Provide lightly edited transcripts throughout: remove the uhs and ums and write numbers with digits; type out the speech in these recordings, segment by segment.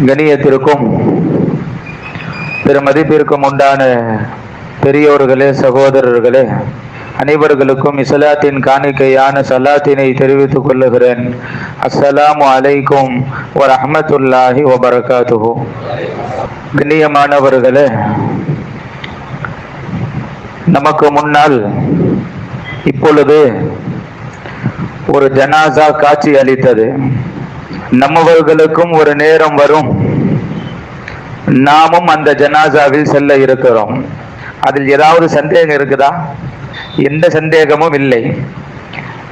கணியத்திற்கும் பெருமதிப்பிற்கும் உண்டான பெரியோர்களே, சகோதரர்களே, அனைவர்களுக்கும் இஸ்லாத்தின் காணிக்கையான சலாத்தினை தெரிவித்துக் கொள்ளுகிறேன். அஸ்ஸலாமு அலைக்கும் வரஹ்மத்துல்லாஹி வபரகாத்துஹு. கண்ணியமானவர்களே, நமக்கு முன்னால் இப்பொழுது ஒரு ஜனாசா காட்சி அளித்தது. நம்மவர்களுக்கும் ஒரு நேரம் வரும், நாமும் அந்த ஜனாசாவில் செல்ல இருக்கிறோம். அதில் ஏதாவது சந்தேகம் இருக்குதா? எந்த சந்தேகமும் இல்லை.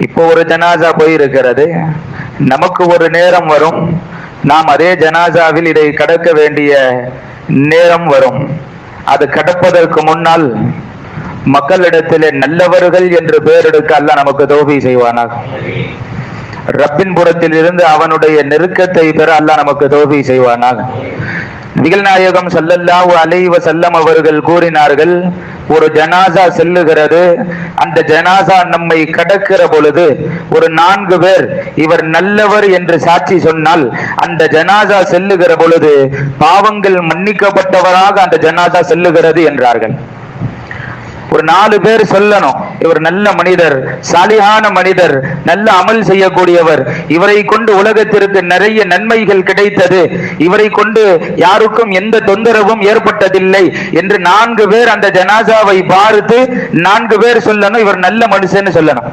இப்போ ஒரு ஜனாசா போயிருக்கிறது, நமக்கு ஒரு நேரம் வரும், நாம் அதே ஜனாசாவில் இதை கடக்க வேண்டிய நேரம் வரும். அது கடப்பதற்கு முன்னால் மக்களிடத்திலே நல்லவர்கள் என்று பெயரெடுக்க அல்லாஹ் நமக்கு தௌஃபீக் செய்வானாக. ரப்பின் புறத்தில் இருந்து அவனுடைய நெருக்கத்தை பெற அல்லாஹ் நமக்கு தௌஃபீக் செய்வானாக. நபிகள் நாயகம் ஸல்லல்லாஹு அலைஹி வஸல்லம் அவர்கள் கூறினார்கள், ஒரு ஜனாசா செல்லுகிறது, அந்த ஜனாசா நம்மை கடக்கிற பொழுது ஒரு 4 பேர் இவர் நல்லவர் என்று சாட்சி சொன்னால் அந்த ஜனாசா செல்லுகிற பொழுது பாவங்கள் மன்னிக்கப்பட்டவராக அந்த ஜனாசா செல்லுகிறது என்றார்கள். ஒரு 4 பேர் சொல்லணும், இவர் நல்ல மனிதர், சாலிஹான மனிதர், நல்ல அமல் செய்யக்கூடியவர், இவரை கொண்டு உலகத்திற்கு நிறைய நன்மைகள் கிடைத்தது, இவரை கொண்டு யாருக்கும் எந்த தொந்தரவும் ஏற்பட்டதில்லை என்று 4 பேர் அந்த ஜனாசாவை பார்த்து 4 பேர் சொல்லணும், இவர் நல்ல மனுஷன்னு சொல்லணும்.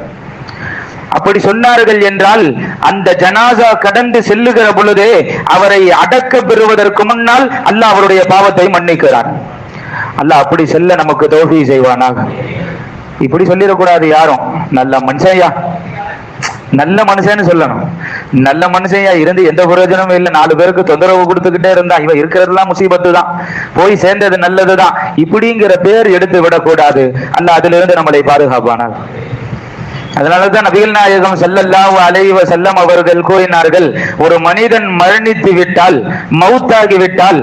அப்படி சொன்னார்கள் என்றால் அந்த ஜனாசா கடந்து செல்லுகிற பொழுதே அவரை அடக்க பெறுவதற்கு முன்னால் அல்லாஹ் அவருடைய பாவத்தை மன்னிக்கிறார். அல்லாஹ் அப்படி செல்ல நமக்கு தௌஃபீக் செய்வானாக. இப்படி சொல்லிடக்கூடாது யாரும், நல்ல மனுஷன்யா, நல்ல மனுஷன்னு சொல்லணும். நல்ல மனுஷன்யா இருந்து எந்த பிரயோஜனமும் இல்லை, 4 பேருக்கு தொந்தரவு கொடுத்துக்கிட்டே இருந்தா இவன் இருக்கிறதுலாம் முசீபத்து தான், போய் சேர்ந்தது நல்லதுதான், இப்படிங்கிற பேர் எடுத்து விடக்கூடாது. அல்லாஹ் அதிலிருந்து நம்மளை பாதுகாப்பானாக. அதனாலதான் நபிகள் நாயகம் ஸல்லல்லாஹு அலைஹி வஸல்லம் அவர்கள் கூறினார்கள், ஒரு மனிதன் மரணித்து விட்டால், மௌத்தாகி விட்டால்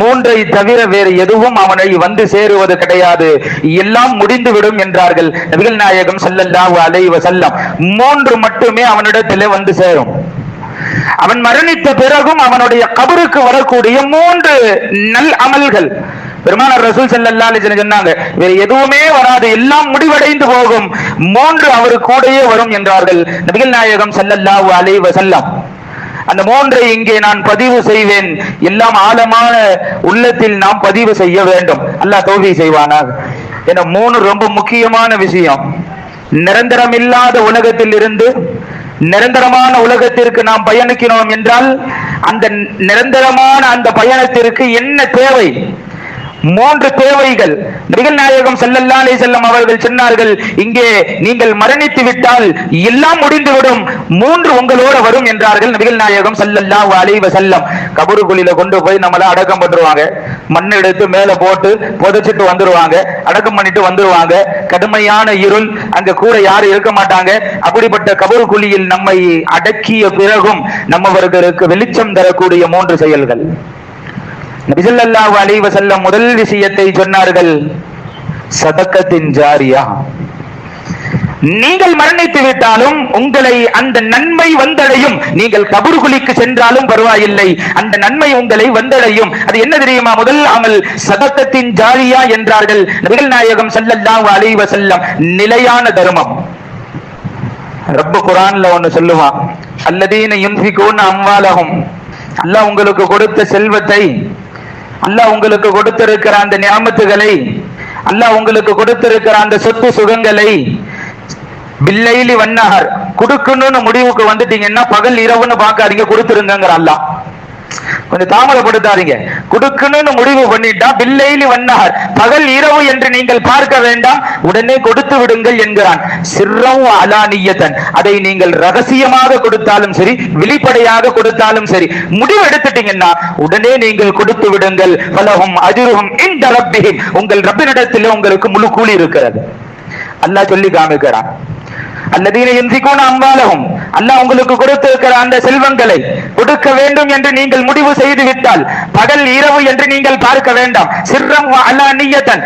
3ஐ தவிர வேறு எதுவும் அவனை வந்து சேருவது கிடையாது, எல்லாம் முடிந்துவிடும் என்றார்கள் நபிகள் நாயகம் ஸல்லல்லாஹு அலைஹி வஸல்லம். 3 மட்டுமே அவனிடத்திலே வந்து சேரும். அவன் மரணித்த பிறகும் அவனுடைய கபருக்கு வரக்கூடிய 3 நல் அமல்கள் பெருமானார் ரசூல் ஸல்லல்லாஹு அலைஹி வஸல்லம் சொன்னாங்க, வேற எதுவுமே வராது, எல்லாம் முடிவடைந்து போகும், 3 அவர் கூடயே வரும் என்றார்கள் நபிகள் நாயகம் ஸல்லல்லாஹு அலைஹி வஸல்லம். அந்த 3ஐ இங்கே நான் பதிவு செய்வேன், எல்லாம் ஆழமான உள்ளத்தில் நாம் பதிவு செய்ய வேண்டும். அல்லாஹ் தௌஃபீக் செய்வானாக. ஏன்னா 3 ரொம்ப முக்கியமான விஷயம். நிரந்தரம் இல்லாத உலகத்தில் இருந்து நிரந்தரமான உலகத்திற்கு நாம் பயணிக்கிறோம் என்றால் அந்த நிரந்தரமான அந்த பயணத்திற்கு என்ன தேவை? 3 தேவைகள். நபிகள் நாயகம் ஸல்லல்லாஹு அலைஹி வஸல்லம் அவர்கள் சொன்னார்கள், இங்கே நீங்கள் மரணித்து விட்டால் எல்லாம் முடிந்துவிடும், 3 உங்களோட வரும் என்றார்கள் நபிகள் நாயகம் ஸல்லல்லாஹு அலைஹி வஸல்லம். கபருக்குழியில கொண்டு போய் நம்மள அடக்கம் பண்ணுவாங்க, மண் எடுத்து மேல போட்டு புதைச்சிட்டு வந்துருவாங்க, அடக்கம் பண்ணிட்டு வந்துருவாங்க. கடுமையான இருள், அங்க கூட யாரும் இருக்க மாட்டாங்க. அப்படிப்பட்ட கபருக்குழியில் நம்மை அடக்கிய பிறகும் நம்மவர்களுக்கு வெளிச்சம் தரக்கூடிய 3 செயல்கள். நபி ஸல்லல்லாஹு அலைஹி வஸல்லம் முதல் விஷயத்தை சொன்னார்கள், சதக்கத்தின் ஜாரியா. நீங்கள் மரணித்து விட்டாலும் உங்களை அந்த நன்மை வந்தடையும். நீங்கள் கபர்குழிக்கு சென்றாலும் பரவாயில்லை, அந்த நன்மை உங்களை வந்தடையும். அது என்ன தெரியுமா? முதல் அமல் சதக்கத்தின் ஜாரியா என்றார்கள் நபிகள் நாயகம் ஸல்லல்லாஹு அலைஹி வஸல்லம். நிலையான தர்மம். ரப்பு குர்ஆன்ல ஒன்னு சொல்லுவான், அல்லதீன யுன்ஃபிகூன அம்வாலஹும். அல்லாஹ் உங்களுக்கு கொடுத்த செல்வத்தை, அல்லாஹ் உங்களுக்கு கொடுத்திருக்கிற அந்த நியாமத்துகளை, அல்லாஹ் உங்களுக்கு கொடுத்திருக்கிற அந்த சொத்து சுகங்களை பில்லைலி வன்னஹர், கொடுக்கணும்னு முடிவுக்கு வந்துட்டீங்கன்னா பகல் இரவுன்னு பார்க்காதீங்க, கொடுத்துருங்கிற அல்லாஹ். கொஞ்சம் தாமதப்படுத்தாதீங்க. கொடுக்கணும்னு முடிவு பண்ணிட்டா பில்லைலி வன்னஹர், பகல் இரவு என்று நீங்கள் பார்க்க வேண்டாம், உடனே கொடுத்து விடுங்கள் என்கிறான். சிர்ரம் அலானியத்தன், அதை நீங்கள் ரகசியமாக கொடுத்தாலும் சரி, வெளிப்படையாக கொடுத்தாலும் சரி, முடிவு எடுத்துட்டீங்கன்னா உடனே நீங்கள் கொடுத்து விடுங்கள். வலஹும் அஜ்ருஹும் இன்த ரப்பிஹிம், உங்கள் ரப்பினிடத்தில் உங்களுக்கு முழு கூலி இருக்கிறது. அல்லாஹ் சொல்லி காமிக்கிறான். அல்லதீன யுன்ஃபிகூன அம்வாலஹும், அல்லாஹ் உங்களுக்கு கொடுத்திருக்கிற அந்த செல்வங்களை கொடுக்க வேண்டும் என்று நீங்கள் முடிவு செய்து விட்டால் பகல் இரவு என்று நீங்கள் பார்க்க வேண்டாம். சிர்ரம் வ அலானியத்தன்,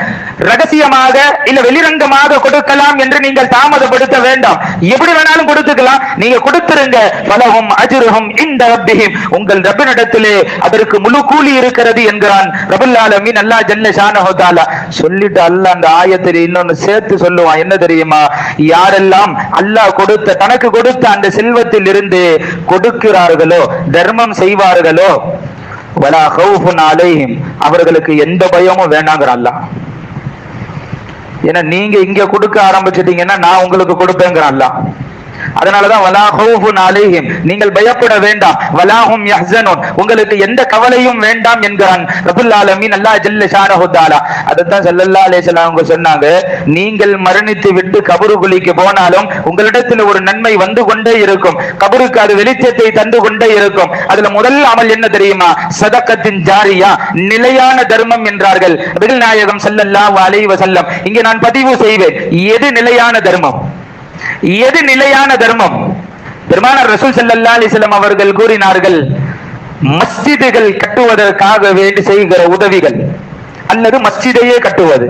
ரகசியமாக இல்ல வெளிரங்கமாக கொடுக்கலாம் என்று நீங்கள் தாமதப்படுத்த வேண்டாம். எப்படி வேணாலும் கொடுத்துக்கலாம், நீங்க கொடுத்துருங்க. ஃபலஹும் அஜ்ருஹும் இன்த ரப்பிஹிம், உங்கள் ரப்பினிடத்திலே அதற்கு முழு கூலி இருக்கிறது என்கிறான் ரப்பல் ஆலமீன் அல்லாஹ் ஜல்ல ஷானஹு தஆலா. சொல்லிட்டு அல்லாஹ் அந்த ஆயத்தில் இன்னொன்னு சேர்த்து சொல்லுவான். என்ன தெரியுமா? யாரெல்லாம் அல்லாஹ் கொடுத்த தனக்கு கொடுத்த அந்த செல்வத்தில் இருந்து கொடுக்கிறார்களோ, தர்மம் செய்வார்களோ, வலா கௌஃபுன் அலைஹிம், அவர்களுக்கு எந்த பயமும் வேண்டாங்கிறான் அல்லாஹ். ஏன்னா நீங்க இங்க கொடுக்க ஆரம்பிச்சிட்டீங்கன்னா நான் உங்களுக்கு கொடுப்பேங்கிறான் அல்லாஹ். அதனாலதான் வலா கௌஃபுன் அலைஹிம், நீங்கள் பயப்பட வேண்டாம். வலாஹும் யஹ்ஸனூன், உங்களுக்கு எந்த கவலையும் வேண்டாம் என்கிறான் ரப்பல் ஆலமீன் அல்லாஹ் ஜல்ல ஷானஹு தஆலா. அதத்தான் ஸல்லல்லாஹு அலைஹி வஸல்லம் அவங்க சொன்னாங்க, நீங்கள் மரணித்து விட்டு கபருக்குழிக்கு போனாலும் உங்களிடத்தில் ஒரு நன்மை வந்து கொண்டே இருக்கும். கபருக்கு அது வெளிச்சத்தை தந்து கொண்டே இருக்கும். அதுல முதல் அமல் என்ன தெரியுமா? சதக்கத்தின் ஜாரியா, நிலையான தர்மம் என்றார்கள் நபிகள் நாயகம் ஸல்லல்லாஹு அலைஹி வஸல்லம். இங்கே நான் பதிவு செய்வேன், எது நிலையான தர்மம், எது நிலையான தர்மம்? பெருமானார் ரசூல் ஸல்லல்லாஹு அலைஹி வஸல்லம் அவர்கள் கூறினார்கள், மஸ்ஜிதுகள் கட்டுவதற்காக வேண்டி செய்கிற உதவிகள் அல்லது மஸ்ஜிதையே கட்டுவது.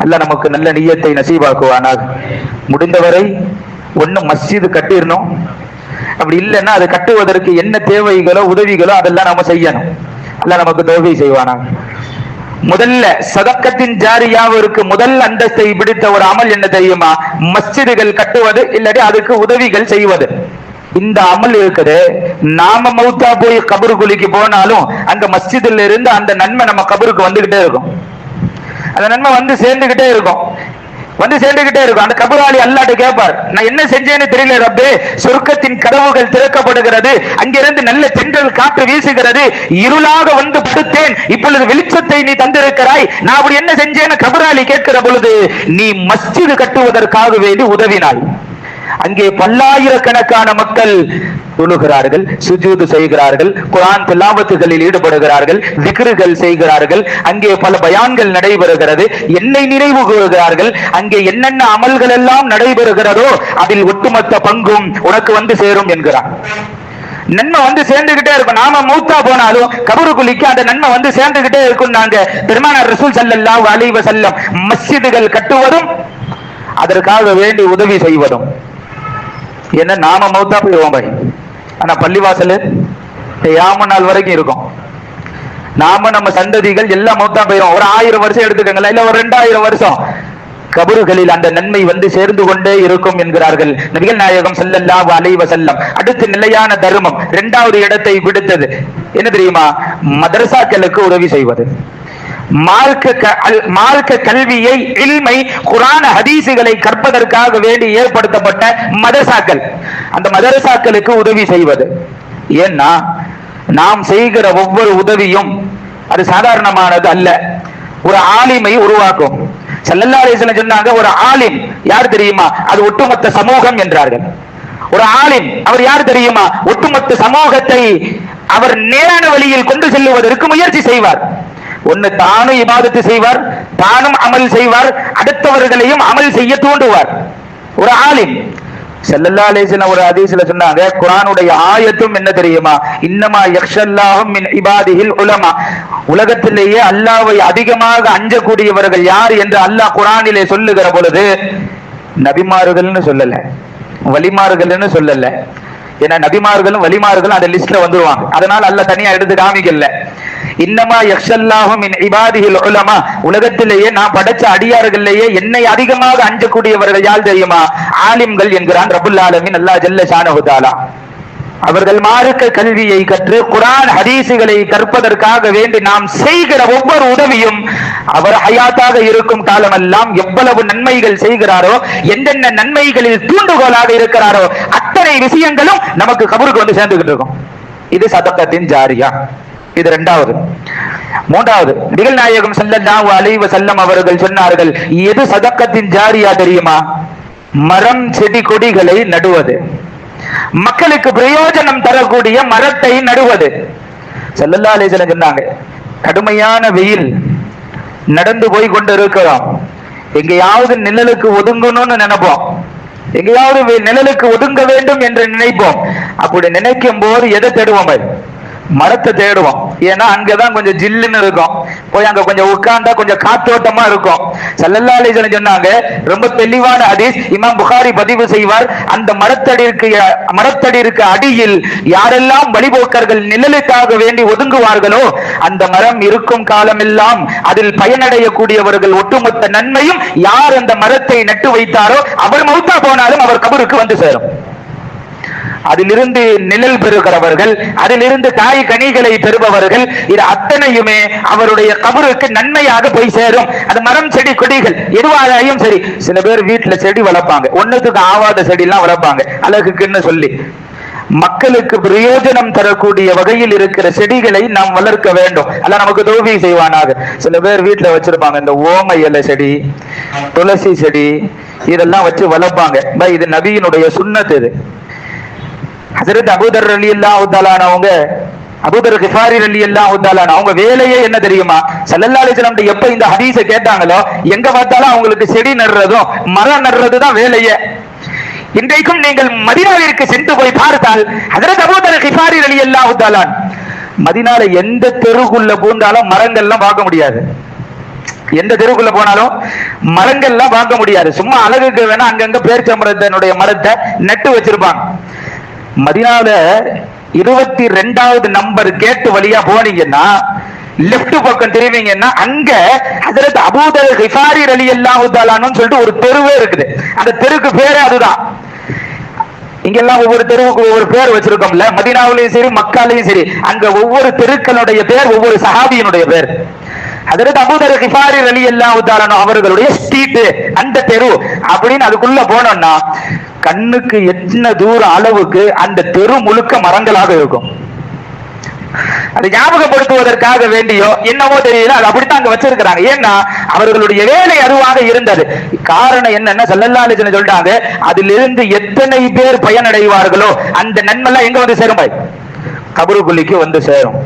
அல்லாஹ் நமக்கு நல்ல நியத்தை நசீபாக்குவானாக. முடிந்தவரை ஒண்ணு மஸ்ஜிது கட்டிடணும், அப்படி இல்லைன்னா அது கட்டுவதற்கு என்ன தேவைகளோ உதவிகளோ அதெல்லாம் நம்ம செய்யணும். அல்லாஹ் நமக்கு தௌஃபீக் செய்வானாக. முதல்ல சதக்கத்தின் ஜாரியாவிற்கு முதல் அந்தஸ்தை பிடித்த ஒரு அமல் என்ன தெரியுமா? மஸ்ஜிதுகள் கட்டுவது, இல்லாட்டி அதுக்கு உதவிகள் செய்வது. இந்த அமல் இருக்குது. நாம மௌத்தா போய் கபருக்குழிக்கு போனாலும் அந்த மஸ்ஜிதில் இருந்து அந்த நன்மை நம்ம கபருக்கு வந்துகிட்டே இருக்கும். அந்த நன்மை வந்து சேர்ந்துகிட்டே இருக்கும். அந்த கபராளி அல்லாஹ்ட்ட கேட்பார், நான் என்ன செஞ்சேன்னு தெரியல ரப்பே, சொர்க்கத்தின் கதவுகள் திறக்கப்படுகிறது, அங்கிருந்து நல்ல தென்றல் காற்று வீசுகிறது, இருளாக வந்து படுத்தேன், இப்பொழுது வெளிச்சத்தை நீ தந்திருக்கிறாய், நான் அப்படி என்ன செஞ்சேன்னு கபராளி கேட்கிற பொழுது, நீ மஸ்ஜிது கட்டுவதற்காக வேண்டி உதவினாய். அங்கே பல்லாயிரக்கணக்கான மக்கள் தொழுகிறார்கள், சுஜூது செய்கிறார்கள், குர்ஆன் திலாவத்துகளில் ஈடுபடுகிறார்கள், திக்ருகள் செய்கிறார்கள், அங்கே பல பயான்கள் நடைபெறுகிறது, என்னை நினைவு கூறுகிறார்கள். அங்கே என்னென்ன அமல்கள் எல்லாம் நடைபெறுகிறதோ அதில் ஒட்டுமொத்த பங்கும் உனக்கு வந்து சேரும் என்கிறார். நன்மை வந்து சேர்ந்துகிட்டே இருக்கும். நாம மௌத்தா போனாலும் கபருக்குழிக்கு அந்த நன்மை வந்து சேர்ந்துகிட்டே இருக்கும். நாங்க பெருமானார் ரசூல் ஸல்லல்லாஹு அலைஹி வஸல்லம் மஸ்ஜிதுகள் கட்டுவதும் அதற்காக வேண்டி உதவி செய்வதும். என்ன, நாம மௌத்தா போயிடுவோம் பாய், ஆனா பள்ளிவாசல் கியாமத் நாள் வரைக்கும் இருக்கும். நாம நம்ம சந்ததிகள் எல்லாம் மௌத்தா போயிடும். ஒரு 1000 வருஷம் எடுத்துக்கங்களா, இல்ல ஒரு 2000 வருஷம், கபறுகளில் அந்த நன்மை வந்து சேர்ந்து கொண்டே இருக்கும் என்கிறார்கள் நபிகள் நாயகம் ஸல்லல்லாஹு அலைஹி வஸல்லம். அடுத்து நிலையான தர்மம் இரண்டாவது இடத்தை பிடித்தது என்ன தெரியுமா? மதரசாக்களுக்கு உதவி செய்வது. மார்க்க கல்வியை, இல்மை, குர்ஆன் ஹதீசுகளை கற்பதற்காக வேண்டி ஏற்படுத்தப்பட்ட மதரசாக்கள், அந்த மதரசாக்களுக்கு உதவி செய்வது. ஏன்னா நாம் செய்கிற ஒவ்வொரு உதவியும் அது சாதாரணமானது அல்ல, ஒரு ஆலிமை உருவாக்கும். ஸல்லல்லாஹு அலைஹி வஸல்லம் சொன்னாங்க, ஒரு ஆலிம் யார் தெரியுமா? அது ஒட்டுமொத்த சமூகம் என்றார்கள். ஒரு ஆலிம் அவர் யார் தெரியுமா? ஒட்டுமொத்த சமூகத்தை அவர் நேரான வழியில் கொண்டு செல்லுவதற்கு முயற்சி செய்வார். ஒன்னு தானும் இபாதத்து செய்வார், தானும் அமல் செய்வார், அடுத்தவர்களையும் அமல் செய்ய தூண்டுவார். ஒரு ஆலிம். ஸல்லல்லாஹு அலைஹி வஸல்லம் ஒரு ஹதீஸ்ல சொன்னாங்க, குர்ஆனுடைய ஆயத்தும் என்ன தெரியுமா? இன்னமா யக்ஷல்லாஹு மின் இபாதிஹில் உலமா, உலகத்திலேயே அல்லாஹ்வை அதிகமாக அஞ்சக்கூடியவர்கள் யார் என்று அல்லாஹ் குர்ஆனிலே சொல்லுகிற பொழுது நபிமார்கள்னு சொல்லல, வலிமார்கள்னு சொல்லல. ஏன்னா நபிமார்களும் வலிமார்களும் அந்த லிஸ்ட்ல வந்துருவாங்க, அதனால அல்லாஹ் தனியா எடுத்து காமிக்கல. இன்னமா யக்ஷல்லாஹு மின் இபாதிஹில் உலமா, உலகத்திலேயே நான் படைச்ச அடியார்கள்லேயே என்னை அதிகமாக அஞ்சக்கூடியவர்கள் யார் தெரியுமா? ஆலிம்கள் என்கிறான் ரப்புல் ஆலமீன் அல்லாஹ் ஜல்ல ஷானஹு தஆலா. அவர்கள் மார்க்க கல்வியை கற்று குர்ஆன் ஹதீசுகளை கற்பதற்காக வேண்டி நாம் செய்கிற ஒவ்வொரு உதவியும் அவர் ஹயாத்தாக இருக்கும் காலமெல்லாம் எவ்வளவு நன்மைகள் செய்கிறாரோ, எந்தென்ன நன்மைகளில் தூண்டுகோலாக இருக்கிறாரோ அத்தனை விஷயங்களும் நமக்கு கபருக்கு வந்து சேர்ந்துகிட்டு இருக்கும். இது சதக்கத்தின் ஜாரியா. இது இரண்டாவது. மூன்றாவது, நபிகள் நாயகம் ஸல்லல்லாஹு அலைஹி வஸல்லம் அவர்கள் சொன்னார்கள், எது சதக்கத்தின் ஜாரியா தெரியுமா? மரம் செடி கொடிகளை நடுவது, மக்களுக்கு பிரயோஜனம் தரக்கூடிய மரத்தை நடுவது. ஸல்லல்லாஹு அலைஹி வஸல்லம் சொன்னாங்க, கடுமையான வெயில், நடந்து போய் கொண்டு இருக்கிறோம், எங்கேயாவது நிழலுக்கு ஒதுங்கணும்னு நினைப்போம், எங்கேயாவது நிழலுக்கு ஒதுங்க வேண்டும் என்று நினைப்போம். அப்படி நினைக்கும் போது எதை தேடுவோம்? மரத்தை தேடுவோம். ஏன்னா அங்கதான் கொஞ்சம் ஜில்லுன்னு இருக்கும், போய் அங்க கொஞ்சம் உட்கார்ந்தா கொஞ்சம் காத்தோட்டமா இருக்கும். ஸல்லல்லாஹு அலைஹி வஸல்லம் சொன்னாங்க, ரொம்ப தெளிவான ஹதீஸ், இமாம் புகாரி பதிவு செய்வார். அந்த மரத்தடிக்கு அடியில் யாரெல்லாம் வழிபோக்கர்கள் நிழலுக்காக வேண்டி ஒதுங்குவார்களோ அந்த மரம் இருக்கும் காலமெல்லாம் அதில் பயனடையக்கூடியவர்கள் ஒட்டுமொத்த நன்மையும் யார் அந்த மரத்தை நட்டு வைத்தாரோ அவர் மௌத்தா போனாலும் அவர் கபருக்கு வந்து சேரும். அதிலிருந்து நிழல் பெறுகிறவர்கள், அதிலிருந்து காய் கனிகளை பெறுபவர்கள், இது அத்தனையுமே அவருடைய கபருக்கு நன்மையாக போய் சேரும். அது மரம் செடி கொடிகள் எதுவாகவும் சரி. சில பேர் வீட்டுல செடி வளர்ப்பாங்க, ஒன்னத்துக்கு ஆவாத செடி எல்லாம் வளர்ப்பாங்க அழகுக்குன்னு சொல்லி. மக்களுக்கு பிரயோஜனம் தரக்கூடிய வகையில் இருக்கிற செடிகளை நாம் வளர்க்க வேண்டும். அல்ல நமக்கு தௌஃபீக் செய்வானாக. சில பேர் வீட்டுல வச்சிருப்பாங்க இந்த ஓம இலை செடி, துளசி செடி, இதெல்லாம் வச்சு வளர்ப்பாங்க. இது நபியினுடைய சுன்னத். இது ஹஜ்ரத் அபூதர் ரலியல்லாஹு தஆலா அவங்க, அபூதர் கிஃபாரி ரலியல்லாஹு தஆலா அவங்க வேலையே என்ன தெரியுமா? ஸல்லல்லாஹு அலைஹி வஸல்லம் எப்ப இந்த ஹதீஸை கேட்டாங்களோ எங்க பார்த்தாலும் அவங்களுக்கு செடி நடுறதும் மரம் நடுறதுதான் வேலையே. இன்றைக்கும் நீங்கள் மதீனாவிற்கு சென்று போய் பார்த்தால் ஹஜ்ரத் அபூதர் கிஃபாரி ரலியல்லாஹு தஆலா மதீனால எந்த தெருக்குள்ள பூந்தாலும் மரங்கள்லாம் பார்க்க முடியாது. எந்த தெருவுக்குள்ள போனாலும் மரங்கள்லாம் பார்க்க முடியாது. சும்மா அழகுக்கு வேணா அங்கங்க பேரிச்சம்பழத்தினுடைய மரத்தை நட்டு வச்சிருப்பாங்க. மதீனால 22வது நம்பர் கேட்டு வழியா போனீங்கன்னா லெப்ட் பக்கம் திரும்பிங்கன்னா அங்க ஹஜ்ரத் அபூதர் கிஃபாரி ரலியல்லாஹு தஆலான்னு சொல்லிட்டு ஒரு தெருவே இருக்குது. அந்த தெருக்கு பேரே அதுதான். இங்கெல்லாம் ஒவ்வொரு தெருவுக்கு ஒவ்வொரு பேர் வச்சிருக்கோம்ல, மதீனாவிலையும் சரி மக்காலையும் சரி, அங்க ஒவ்வொரு தெருக்களுடைய பேர் ஒவ்வொரு சஹாபியினுடைய பேர். ஹஜ்ரத் அபூதர் கிஃபாரி ரலியல்லாஹு தஆலா அவர்களுடைய ஸ்ட்ரீட் அந்த தெரு அப்படின்னு அதுக்குள்ள போனோம்னா கண்ணுக்கு எத்தனை தூரம் அளவுக்கு அந்த தெரு முழுக்க மரங்களாக இருக்கும். அதை ஞாபகப்படுத்துவதற்காக வேண்டியோ என்னவோ தெரியல, அது அப்படித்தான் அங்க வச்சிருக்கிறாங்க. ஏன்னா அவர்களுடைய வேலை அதுவாக இருந்தது. காரணம் என்னன்னா ஸல்லல்லாஹு அலைஹி வஸல்லம் சொல்றாங்க, அதிலிருந்து எத்தனை பேர் பயனடைவார்களோ அந்த நன்மைலாம் எங்க வந்து சேரும்? கபருக்குள்ளிக்கு வந்து சேரும்.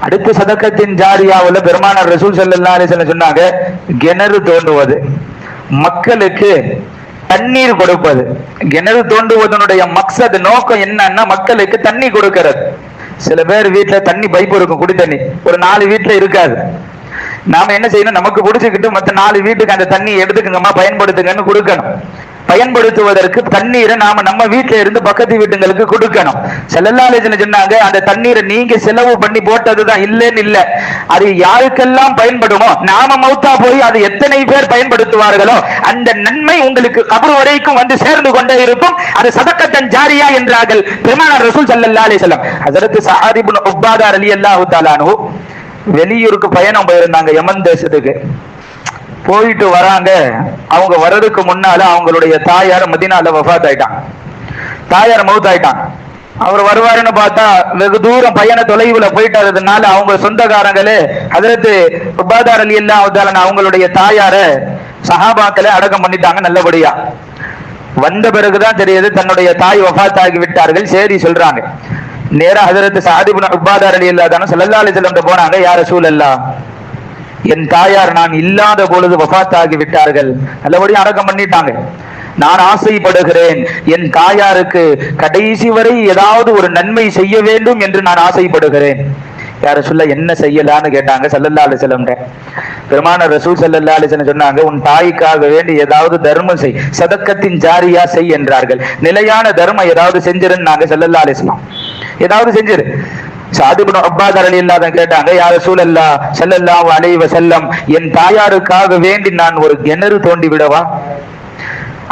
அடுத்து சதக்கத்தின் ஜாரியாவுல பெருமானார் ரசூல் ஸல்லல்லாஹு அலைஹி வஸல்லம் சொன்னாங்க, கிணறு தோண்டுவது, மக்களுக்கு தண்ணீர் கொடுப்பது. கிணறு தோண்டுவதனுடைய மக்சத் நோக்கம் என்னன்னா மக்களுக்கு தண்ணி கொடுக்கிறது. சில பேர் வீட்டுல தண்ணி பைப்பு இருக்கும், குடி தண்ணி, ஒரு 4 வீட்டுல இருக்காது. நாம என்ன செய்யணும்? நமக்கு குடிச்சுக்கிட்டு மற்ற 4 வீட்டுக்கு அந்த தண்ணி எடுத்துக்கங்கம்மா பயன்படுத்துங்கன்னு கொடுக்கணும். பயன்படுத்துவதற்கு தண்ணீரை நாம நம்ம வீட்டுல இருந்து பக்கத்து வீட்டுங்களுக்கு கொடுக்கணும். ஸல்லல்லாஹு அலைஹி வஸல்லம் சொன்னாங்க, அந்த தண்ணீரை நீங்க செலவு பண்ணி போட்டதுதான் இல்லைன்னு இல்ல, அது யாருக்கெல்லாம் பயன்படுமோ, நாம மௌத்தா போய் அது எத்தனை பேர் பயன்படுத்துவார்களோ அந்த நன்மை உங்களுக்கு கபர் வரைக்கும் வந்து சேர்ந்து கொண்டே இருக்கும். அது சதக்கத்தன் ஜாரியா என்றார்கள் பெருமானார் ரசூல் ஸல்லல்லாஹு அலைஹி வஸல்லம். ஹஜ்ரத் ஸஅத் இப்னு உபாதா ரலியல்லாஹு தஆலா அன்ஹு வெளியூருக்கு பயணம் போயிருந்தாங்க, யமன் தேசத்துக்கு. போயிட்டு வராங்க. அவங்க வர்றதுக்கு முன்னால அவங்களுடைய தாயார் மதீனால வஃபாத் ஆயிட்டாங்க. தாயார் மௌத் ஆயிட்டாங்க. அவர் வருவாருன்னு பார்த்தா வெகு தூரம் பயண தொலைவுல போயிட்டதுனால அவங்க சொந்தக்காரங்களே ஹஜ்ரத் உபாதா ரலியல்லாஹு தஆலா அவங்களுடைய தாயார சஹாபாக்களை அடக்கம் பண்ணிட்டாங்க நல்லபடியா. வந்த பிறகுதான் தெரியுது தன்னுடைய தாய் வஃபாத் ஆகி விட்டார்கள். சரி சொல்றாங்க. நேரா ஹஜ்ரத் ஸஅத் இப்னு உபாதா ரலியல்லாஹு தஆலா ஸல்லல்லாஹு அலைஹி வஸல்லம் போனாங்க. யா ரசூலல்லாஹ், என் தாயார் நான் இல்லாத பொழுது வஃபாத் ஆகி விட்டார்கள், நல்லபடியா அடக்கம் பண்ணிட்டாங்க. நான் ஆசைப்படுகிறேன், என் தாயாருக்கு கடைசி வரை ஏதாவது ஒரு நன்மை செய்ய வேண்டும் என்று நான் ஆசைப்படுகிறேன். யார சொல்ல என்ன செய்யலான்னு கேட்டாங்க ஸல்லல்லாஹு அலைஹி வஸல்லம். பெருமானார் ரசூல் ஸல்லல்லாஹு அலைஹி வஸல்லம் சொன்னாங்க, உன் தாய்க்காக வேண்டி ஏதாவது தர்மம் செய், சதக்கத்தின் ஜாரியா செய் என்றார்கள். நிலையான தர்மம் ஏதாவது செஞ்சிருந்தாங்க ஸல்லல்லாஹு அலைஹி வஸல்லம். ஏதாவது செஞ்சிரு. ஸஅத் இப்னு உபாதா ரலியல்லாஹு அன்ஹு கேட்டாங்க, யா ரசூலல்லாஹ் ஸல்லல்லாஹு அலைஹி வஸல்லம், என் தாயாருக்காக வேண்டி நான் ஒரு கிணறு தோண்டி விடவா?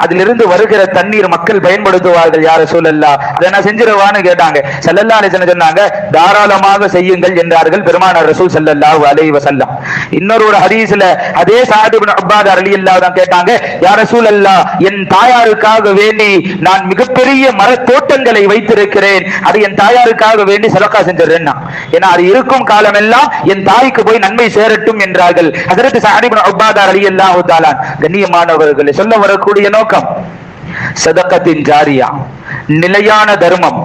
அதிலிருந்து வருகிற தண்ணீர் மக்கள் பயன்படுத்துவார்கள், யா ரசூலல்லாஹ், அதை நான் செஞ்சிருவான்னு கேட்டாங்க. ஸல்லல்லாஹு அலைஹி வஸல்லம் சொன்னாங்க, தாராளமாக செய்யுங்கள் என்றார்கள் பெருமானார் ரசூல் ஸல்லல்லாஹு அலைஹி வஸல்லம். இன்னொரு ஹதீஸ்ல அதே ஸஅத் இப்னு உபாதா ரலியல்லாஹு அன்ஹு கேட்டாங்க, யா ரசூலல்லாஹ், என் தாயாருக்காக வேண்டி நான் மிகப்பெரிய மரத்தோட்டங்களை வைத்திருக்கிறேன், அது என் தாயாருக்காக வேண்டி சதகா செஞ்சிருறேன். ஏன்னா அது இருக்கும் காலம் எல்லாம் என் தாய்க்கு போய் நன்மை சேரட்டும் என்றார்கள் ஹஜ்ரத் ஸஅத் இப்னு உபாதா ரலியல்லாஹு தஆலா. கண்ணியமானவர்களே, சொல்ல வரக்கூடிய நோக்கம் சதகத்தின் ஜாரியா, நிலையான தர்மம்.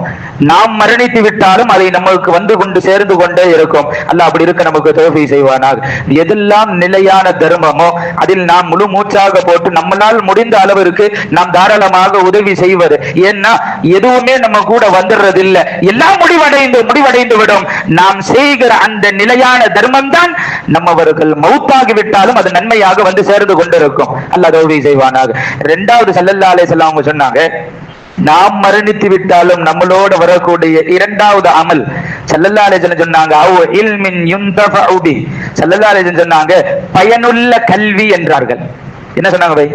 நாம் மரணித்து விட்டாலும் அதை நமக்கு வந்து கொண்டு சேர்ந்து கொண்டே இருக்கும். அல்லாஹ் அப்படி இருக்க நமக்கு தௌஃபீக் செய்வானாக. எதெல்லாம் நிலையான தர்மமோ அதில் நாம் முழு மூச்சாக போட்டு நம்மளால் முடிந்த அளவிற்கு நாம் தாராளமாக உதவி செய்வது. ஏன்னா எதுவுமே நம்ம கூட வந்துடுறது இல்லை, எல்லாம் முடிவடைந்து விடும். நாம் செய்கிற அந்த நிலையான தர்மம் தான் நம்மவர்கள் மௌத்தாகி விட்டாலும் அது நன்மையாக வந்து சேர்ந்து கொண்டிருக்கும். அல்லாஹ் தௌஃபீக் செய்வானாக. இரண்டாவது ஸல்லல்லாஹு அலைஹி வஸல்லம் அவங்க சொன்னாங்க, நாம் மரணித்து விட்டாலும் நம்மளோட வரக்கூடிய இரண்டாவது அமல் ஸல்லல்லாஹு அலைஹி வஸல்லம் சொன்னாங்க, அவ் இல்மின் யுன்தஃபஉ பி. ஸல்லல்லாஹு அலைஹி வஸல்லம் சொன்னாங்க பயனுள்ள கல்வி என்றார்கள். என்ன சொன்னாங்க பை?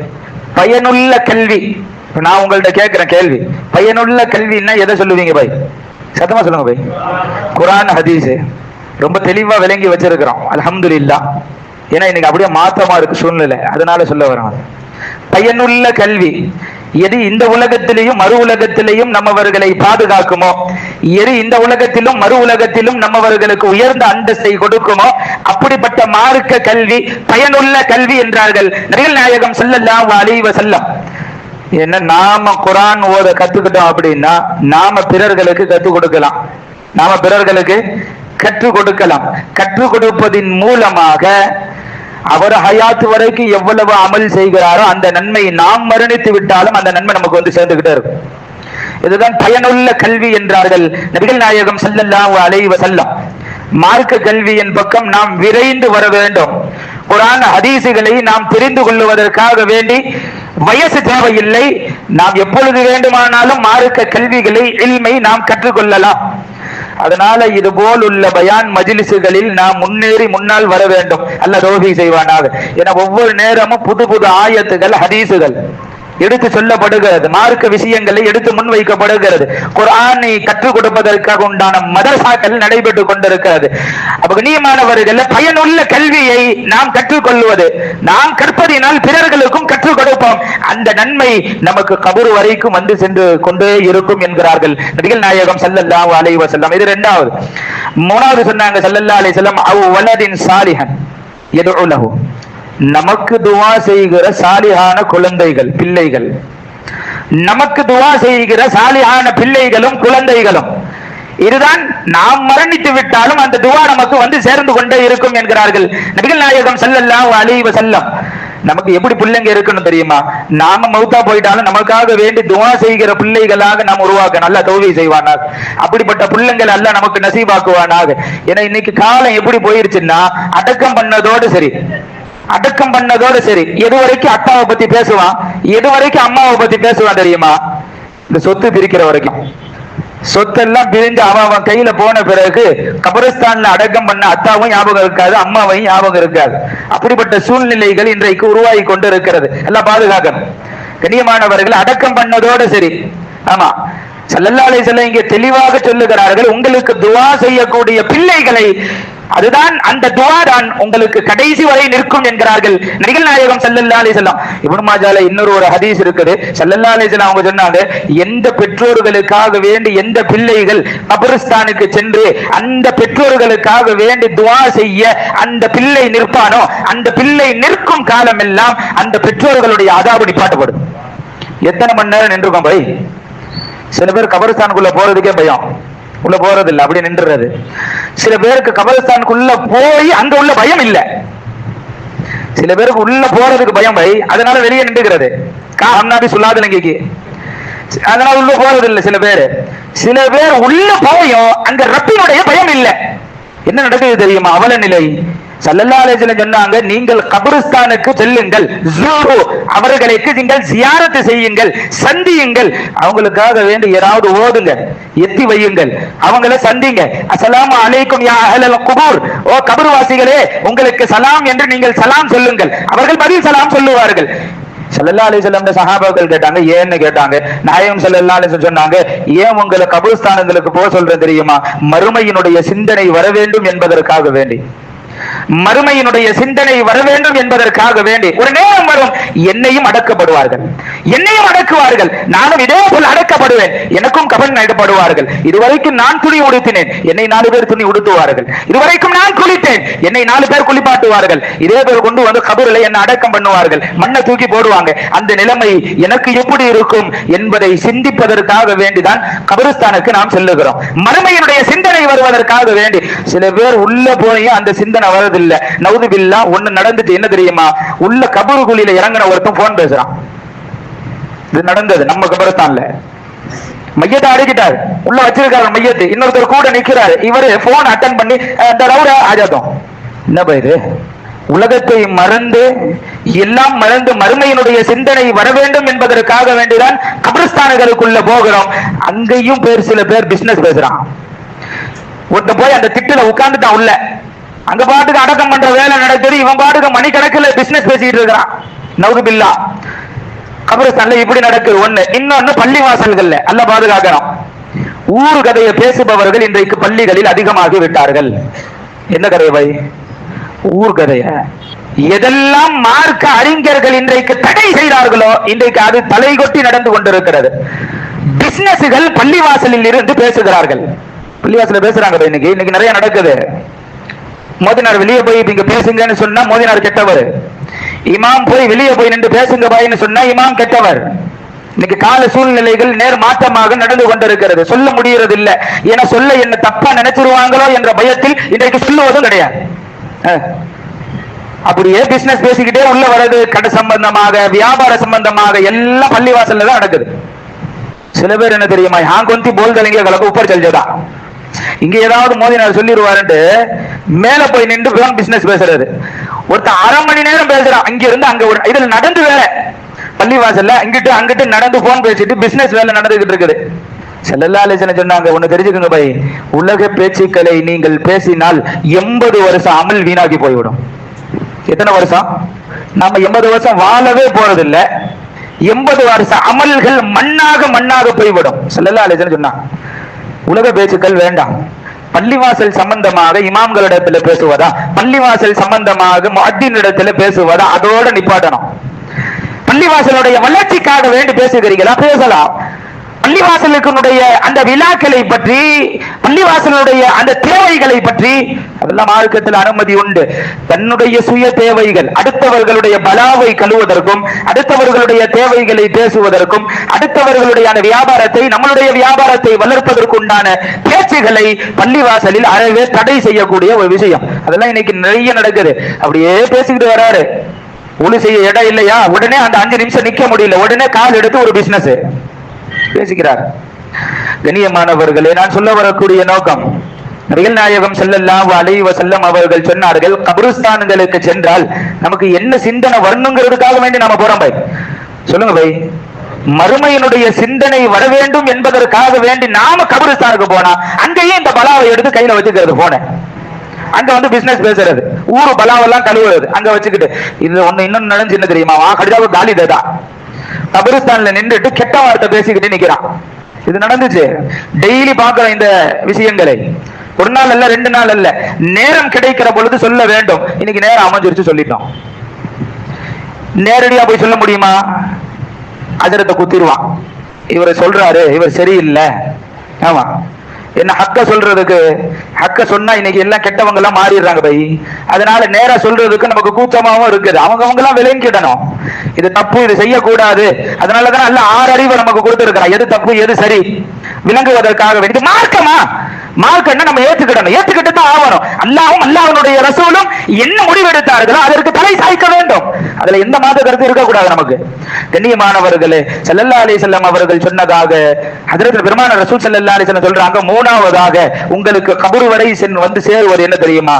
பயனுள்ள கல்வி. நான் உங்கள்ட்ட கேட்கிறேன் கேள்வி, பயனுள்ள கல்வின்னா எதை சொல்லுவீங்க பை? சத்தமா சொல்லுங்க பை. குர்ஆன் ஹதீஸ் ரொம்ப தெளிவா விளங்கி வச்சிருக்கிறோம் அல்ஹம்துலில்லாஹ். ஏன்னா இன்னைக்கு அப்படியே மாற்றமா இருக்கு சூழ்நிலை, அதனால சொல்ல வரோம். பயனுள்ள கல்வி எது இந்த உலகத்திலேயும் மறு உலகத்திலேயும் நம்மவர்களை பாதுகாக்குமோ, எது இந்த உலகத்திலும் மறு உலகத்திலும் நம்மவர்களுக்கு உயர்ந்த அந்தஸ்தை கொடுக்குமோ அப்படிப்பட்ட மார்க்க கல்வி பயனுள்ள கல்வி என்றார்கள் நபிகள் நாயகம் ஸல்லல்லாஹு அலைஹி வஸல்லம். என்ன நாம குர்ஆன் ஓத கத்துக்கிட்டோம் அப்படின்னா நாம பிறர்களுக்கு கற்றுக் கொடுக்கலாம், கற்றுக் கொடுப்பதின் மூலமாக அவர் ஹயாத்து வரைக்கும் எவ்வளவு அமல் செய்கிறாரோ அந்த நன்மை நாம் மரணித்து விட்டாலும் அந்த நன்மை நமக்கு வந்து சேர்ந்துகிட்டே இருக்கும். இதுதான் பயனுள்ள கல்வி என்றார்கள் நபிகள் நாயகம் ஸல்லல்லாஹு அலைஹி வஸல்லம். மார்க்க கல்வியின் பக்கம் நாம் விரைந்து வர வேண்டும். குர்ஆன் ஹதீஸுகளை நாம் தெரிந்து கொள்வதற்காக வேண்டி வயசு தேவையில்லை, நாம் எப்பொழுது வேண்டுமானாலும் மார்க்க கல்விகளை இல்மை நாம் கற்றுக்கொள்ளலாம். அதனால இது போல் உள்ள பயான் மஜ்லிஸ்களில் நாம் முன்னேறி முன்னால் வர வேண்டும். அல்லாஹ் தௌஃபீக் செய்வானாக. என ஒவ்வொரு நேரமும் புது புது ஆயத்துகள் ஹதீஸுகள் எடுத்து சொல்லப்படுகிறது, மார்க்க விஷயங்களை எடுத்து முன்வைக்கப்படுகிறது. குர்ஆனை கற்றுக் கொடுப்பதற்காக உண்டான மதரசாக்கள் நடைபெற்று கொண்டிருக்கிறது. அப்ப கண்ணியமானவர்கள், பயனுள்ள கல்வியை நாம் கற்றுக்கொள்வது, நாம் கற்பதினால் பிறர்களுக்கும் கற்றுக் கொடுப்போம். அந்த நன்மை நமக்கு கபர் வரைக்கும் வந்து சென்று கொண்டே இருக்கும் என்கிறார்கள் நபிகள் நாயகம் ஸல்லல்லாஹு அலைஹி வஸல்லம். இது இரண்டாவது. மூணாவது சொன்னாங்க ஸல்லல்லாஹு அலைஹி வஸல்லம், அவ் வலதின் சாலிஹன் யதுஉ லஹு. நமக்கு துவா செய்கிற சாலிஹான குழந்தைகள் பிள்ளைகள், நமக்கு துவா செய்கிற சாலிஹான பிள்ளைகளும் குழந்தைகளும், இதுதான் நாம் மரணித்து விட்டாலும் அந்த துவா நமக்கு வந்து சேர்ந்து கொண்டே இருக்கும் என்கிறார்கள் நபிகள் நாயகம் ஸல்லல்லாஹு அலைஹி வஸல்லம். நமக்கு எப்படி பிள்ளைங்க இருக்கணும் தெரியுமா? நாம மௌத்தா போயிட்டாலும் நமக்காக வேண்டி துவா செய்கிற பிள்ளைகளாக நாம் உருவாக்க நல்லா தௌஃபீக் செய்வானாக. அப்படிப்பட்ட பிள்ளைங்கள் எல்லாம் நமக்கு நசீபாக்குவானாக. ஏன்னா இன்னைக்கு காலம் எப்படி போயிருச்சுன்னா அடக்கம் பண்ணதோடு சரி, எது வரைக்கும் அப்பாவை பத்தி பேசுவான், எது வரைக்கும் அம்மாவை பத்தி பேசுவான் தெரியுமா? இந்த சொத்து பிரிக்கிற வரைக்கும். சொத்தெல்லாம் பிரிஞ்சு அவன் கையில போன பிறகு கபரஸ்தான்ல அடக்கம் பண்ண அத்தாவும் ஞாபகம் இருக்காது, அம்மாவையும் ஞாபகம் இருக்காது. அப்படிப்பட்ட சூழ்நிலைகள் இன்றைக்கு உருவாகி கொண்டு இருக்கிறது. எல்லாம் பாதுகாக்கணும். கண்ணியமானவர்கள், அடக்கம் பண்ணதோடு சரி. ஆமா, ஸல்லல்லாஹு அலைஹி வஸல்லம் இங்கே தெளிவாக சொல்லுகிறார்கள், உங்களுக்கு துஆ செய்யக்கூடிய பிள்ளைகளை, அதுதான் அந்த துஆ தான் உங்களுக்கு கடைசி வரை நிற்கும் என்கிறார்கள் நபிகள் நாயகம் ஸல்லல்லாஹு அலைஹி வஸல்லம். இப்னு மாஜால இன்னொரு ஹதீஸ் இருக்குது. ஸல்லல்லாஹு அலைஹி வஸல்லம் அவங்க சொன்னாங்க, எந்த பெற்றோர்களுக்காக வேண்டி எந்த பிள்ளைகள் கபரிஸ்தானுக்கு சென்று அந்த பெற்றோர்களுக்காக வேண்டி துஆ செய்ய அந்த பிள்ளை நிற்பானோ, அந்த பிள்ளை நிற்கும் காலம் எல்லாம் அந்த பெற்றோர்களுடைய அதாபு நிப்பாட்டப்படும். எத்தனை மணி நேரம் நின்றுக்கும் பை? சில பேர் கபரிஸ்தானுக்குள்ள போறதுக்கே பயம், உள்ள போறது இல்லை, அப்படி நின்றுறது. சில பேருக்கு கபரிஸ்தானுக்குள்ள போய் அங்க உள்ள பயம் இல்ல, சில பேருக்கு உள்ள போறதுக்கு பயம் பை, அதனால வெளியே நின்றுகிறது. காஹம்னாபி சொல்லாதலங்கைக்கு அதனால உள்ள போறது இல்லை. சில பேர் உள்ள போயும் அங்க ரப்பினுடைய பயம் இல்லை. என்ன நடக்குது தெரியுமா? அவல நிலை. ஸல்லல்லாஹு அலைஹி வஸல்லம் சொன்னாங்க, நீங்கள் கபரிஸ்தானுக்கு செல்லுங்கள், ஜூரு, அவர்களுக்கு நீங்கள் ஜியாரத் செய்யுங்கள், சந்தியுங்கள், அவங்களுக்காக வேண்டி ஏதாவது ஓதுங்க, எத்தி வையுங்கள், அவங்களை சந்திங்க. அஸ்ஸலாமு அலைக்கும் யா அஹ்லல் குபூர், ஓ கபர்வாசிகளே உங்களுக்கு சலாம் என்று நீங்கள் சலாம் சொல்லுங்கள், அவர்கள் பதில் சலாம் சொல்லுவார்கள். ஸல்லல்லாஹு அலைஹி வஸல்லம் சஹாபாக்கள் கேட்டாங்க, ஏன்னு கேட்டாங்க. நாயகம் ஸல்லல்லாஹு அலைஹி வஸல்லம் சொன்னாங்க, ஏன் உங்களை கபர்ஸ்தானங்களுக்கு போக சொல்றேன் தெரியுமா? மறுமையினுடைய சிந்தனை வர வேண்டும் என்பதற்காக வேண்டி. மறுமையினுடைய சிந்தனை வர வேண்டும் என்பதற்காக வேண்டி ஒரு நேரம் வரும், என்னையும் அடக்கப்படுவார்கள், என்னையும் அடக்குவார்கள், நானும் இதே போல் அடக்கப்படுவேன், எனக்கும் கபன் இடப்படுவார்கள். இதுவரைக்கும் நான் துணி உடுத்தினேன், என்னை 4 பேர் துணி உடுத்துவார்கள். இதுவரைக்கும் நான் குளித்தேன், என்னை 4 பேர் குளிப்பாட்டுவார்கள். இதே பேர் கொண்டு வந்து கபரில் என்ன அடக்கம் பண்ணுவார்கள், மண்ணை தூக்கி போடுவாங்க. அந்த நிலைமை எனக்கு எப்படி இருக்கும் என்பதை சிந்திப்பதற்காக வேண்டிதான் கபரிஸ்தானுக்கு நாம் செல்லுகிறோம். மறுமையினுடைய சிந்தனை வருவதற்காக வேண்டி சில பேர் உள்ள போய் அந்த சிந்தனை வரதில்லை. நவுதுபில்லா ஒண்ணு நடந்துட்டு என்ன தெரியுமா, உள்ள கபரு குழியில இறங்கின ஒருத்தன் போன் பேசுறான். இது நடந்தது நம்ம கபரிஸ்தான்ல. மையத்தை அடைக்கிட்டாரு, உள்ள வச்சிருக்காரு மையத்தை, இன்னொருத்தர் கூட நிக்கிறாரு. இவரு போன் அட்டன் பண்ணி ஆஜாத்தம் என்ன பயிரு, உலகத்தை மறந்து எல்லாம் மறந்து மறுமையினுடைய சிந்தனை வர வேண்டும் என்பதற்காக வேண்டிதான் கபரிஸ்தானுக்குள்ள போகிறோம். அங்கேயும் சில பேர் பிசினஸ் பேசுறான். ஒருத்த போய் அந்த திட்டுல உட்கார்ந்துட்டான் உள்ள, அங்க பாட்டுக்கு அடக்கம் பண்ற வேலை நடக்குது, இவன் பாட்டுக்கு மணிக்கணக்கில் பிசினஸ் பேசிட்டு இருக்கிறான். நவுதுபில்லா கபரிஸ்தான்ல இப்படி நடக்குது ஒண்ணு. இன்னொன்னு பள்ளி வாசல்கள்ல அல்ல பாதுகாக்கிறோம். ஊரு கதையை பேசுபவர்கள் இன்றைக்கு பள்ளிகளில் அதிகமாகி விட்டார்கள். என்ன கதை வை? ஊர் கதைய எதெல்லாம் மார்க்க அறிஞர்கள் இன்றைக்கு தடை செய்தார்களோ இன்றைக்கு அது தலைகொட்டி நடந்து கொண்டிருக்கிறது. பிசினஸ்கள் பள்ளிவாசலில் இருந்து பேசுகிறார்கள். பள்ளிவாசல பேசுறாங்க. இன்னைக்கு நிறைய நடக்குது. மோதினார் வெளியே போய் இங்க பேசுங்கன்னு சொன்னா மோதினார் கெட்டவர். இமாம் போய் வெளியே போய் நின்று பேசுங்க பாயின்னு சொன்னா இமாம் கெட்டவர். இன்னைக்கு கால சூழ்நிலைகள் நேர் மாற்றமாக நடந்து கொண்டிருக்கிறது. சொல்ல முடியறது இல்ல. ஏன்னா சொல்ல என்ன தப்பா நினைச்சிருவாங்களோ என்ற பயத்தில் இன்றைக்கு சொல்லுவதும் கிடையாது. அப்படியே பிசினஸ் பேசிக்கிட்டே உள்ள வர்றது, கடை சம்பந்தமாக வியாபார சம்பந்தமாக எல்லாம் பள்ளிவாசல்ல தான் நடக்குது. சில பேர் என்ன தெரியுமா, ஹாங்கொந்தி போல் தலைங்க கலக்கு உப்பர் செல்ஜதா, இங்க ஏதாவது மோதினார் சொல்லிடுவாருன்ட்டு மேல போய் நின்று பிசினஸ் பேசுறது. ஒருத்தர் 1/2 மணி நேரம் பேசுறான், அங்க இருந்து அங்க இதுல நடந்து வேற பள்ளிவாசல்ல அங்கிட்டு அங்கிட்டு நடந்து போன் பேசிட்டு பிசினஸ் வேலை நடந்துகிட்டு இருக்குது. ஸல்லல்லாஹு அலைஹி வஸல்லம் சொன்னாங்க, ஒண்ணு தெரிஞ்சுக்கங்க பை, உலக பேச்சுக்களை நீங்கள் பேசினால் 80 வருஷம் அமல் வீணாகி போய்விடும். எத்தனை வருஷம்? நம்ம 80 வருஷம் வாழவே போறதில்லை. 80 வருஷம் அமல்கள் மண்ணாக போய்விடும். ஸல்லல்லாஹு அலைஹி வஸல்லம் சொன்னாங்க, உலக பேச்சுக்கள் வேண்டாம். பள்ளிவாசல் சம்பந்தமாக இமாம்களிடத்துல பேசுவதா, பள்ளிவாசல் சம்பந்தமாக முஅத்தினிடத்துல பேசுவதா, அதோட நிப்பாட்டணும். பள்ளிவாசலுடைய வளர்ச்சிக்காக வேண்டி பேசுகிறீங்களா, பேசலாம். பள்ளிவாசலுடைய அந்த விழாக்களை பற்றி, பள்ளிவாசலுடைய அந்த தேவைகளை பற்றி அதெல்லாம் மார்க்கத்தில் அனுமதி உண்டு. தன்னுடைய சுய தேவைகள், அடுத்தவர்களுடைய பலாவை கழுவதற்கும், அடுத்தவர்களுடைய தேவைகளை பேசுவதற்கும், அடுத்தவர்களுடைய அந்த வியாபாரத்தை, நம்மளுடைய வியாபாரத்தை வளர்ப்பதற்குண்டான பேச்சுகளை பள்ளிவாசலில் அறவே தடை செய்யக்கூடிய ஒரு விஷயம். அதெல்லாம் இன்னைக்கு நிறைய நடக்குது. அப்படியே பேசிக்கிட்டு வராரு, ஒளி செய்ய இடம் இல்லையா, உடனே அந்த 5 நிமிஷம் நிக்க முடியல, உடனே கால் எடுத்து ஒரு பிசினஸ் பேசுகிறார். கண்ணியமானவர்களே, நான் சொல்ல வரக்கூடிய நோக்கம், நபிகள் நாயகம் ஸல்லல்லாஹு அலைஹி வஸல்லம் அவர்கள் சொன்னார்கள், கபரிஸ்தான்களுக்கு சென்றால் நமக்கு என்ன சிந்தனை வரணுங்கிறதுக்காக வேண்டி நாம போறோம் பை. சொல்லுங்க பை, மறுமையினுடைய சிந்தனை வர வேண்டும் என்பதற்காக வேண்டி நாம கபரிஸ்தானுக்கு போனா அங்கேயே இந்த பலாவை எடுத்து கையில வச்சுக்கிறது போன, அங்க வந்து பிசினஸ் பேசுறது, ஊரு பலாவெல்லாம் கழுவுறது அங்க வச்சுக்கிட்டு. இது ஒண்ணு இன்னொன்னு நடந்து என்ன தெரியுமா, கடிதாவை காலி தேதா கபரிஸ்தான்ல நின்றுட்டு கெட்ட வார்த்தை பேசிக்கிட்டு நிக்கிறான். இது நடந்துச்சு. டெய்லி பாக்குற இந்த விஷயங்களை, ஒரு நாள் அல்ல 2 நாள் அல்ல, நேரம் கிடைக்கிற பொழுது சொல்ல வேண்டும். இன்னைக்கு நேரம் அமைஞ்சிருச்சு, சொல்லிட்டோம். நேரடியா போய் சொல்ல முடியுமா? அஜரத்தை குத்திடுவான். இவர் சொல்றாரு, இவர் சரியில்லை. ஆமா, என்ன ஹக்க சொல்றதுக்கு, ஹக்க சொன்னா இன்னைக்கு எல்லாம் கெட்டவங்க எல்லாம் மாறிடுறாங்க பை. அதனால நேரா சொல்றதுக்கு நமக்கு கூச்சமாவும் இருக்குது. அவங்க எல்லாம் விளங்கிடணும், இது தப்பு, இது செய்யக்கூடாது. அதனாலதான் அல்ல 6 அறிவை நமக்கு கொடுத்திருக்கிறான், எது தப்பு எது சரி விளங்குவதற்காக வேண்டி. மார்க்கமா, மார்க்கம்னா நம்ம ஏத்துக்கிடணும், ஏத்துக்கிட்டு தான் ஆகணும். அல்லாஹ்வும் அல்லாஹ்வுடைய ரசூலும் என்ன முடிவெடுத்தார்களோ அதற்கு தலை சாய்க்க வேண்டும். அதுல எந்த மாத கருத்து இருக்கக்கூடாது நமக்கு. கண்ணியமானவர்களே, ஸல்லல்லாஹு அலைஹி வஸல்லம் அவர்கள் சொன்னதாக ஹஜ்ரத் பெருமானார் ரசூல் ஸல்லல்லாஹு அலைஹி வஸல்லம் சொல்றாங்க, 3ஆவதாக உங்களுக்கு கபர் வரை வந்து சேருவது என்ன தெரியுமா,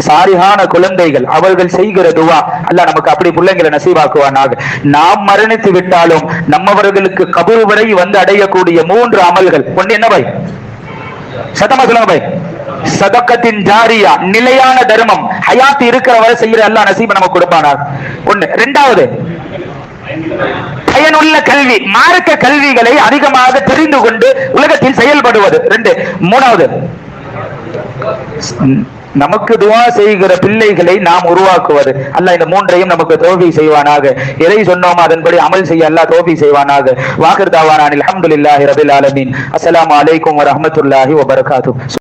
சாலிஹான குழந்தைகள், அவர்கள் செய்கிற துவா. அல்லாஹ் நமக்கு அப்படி பிள்ளைங்களை நசீபாக்குவானாக. நாம் மரணித்து விட்டாலும் நம்மவர்களுக்கு கபர் வரை வந்து அடையக்கூடிய 3 அமல்கள். ஒன்று என்ன பை? சத்தமா சொல்லுங்க பை. சதக்கத்தின் ஜாரியா, நிலையான தர்மம், ஹயாத் இருக்கிற வரை செய்யற அல்லாஹ் நசீப நமக்கு கொடுப்பானார். ஒண்ணு. 2வது பயனுள்ள கல்வி, மார்க்க கல்விகளை அதிகமாக தெரிந்து கொண்டு உலகத்தில் செயல்படுவது. 2. 3வது நமக்கு துவா செய்கிற பிள்ளைகளை நாம் உருவாக்குவது. அல்லாஹ் இந்த மூன்றையும் நமக்கு தௌஃபீக் செய்வானாக. எதை சொன்னோமோ அதன்படி அமல் செய்ய அல்லாஹ் தௌஃபீக் செய்வானாக. வாகிர் தாவானா அல்ஹம்துலில்லாஹி ரபில் ஆலமீன். அஸ்ஸலாமு அலைக்கும் வரஹ்மத்துல்லாஹி வபரகாத்துஹு.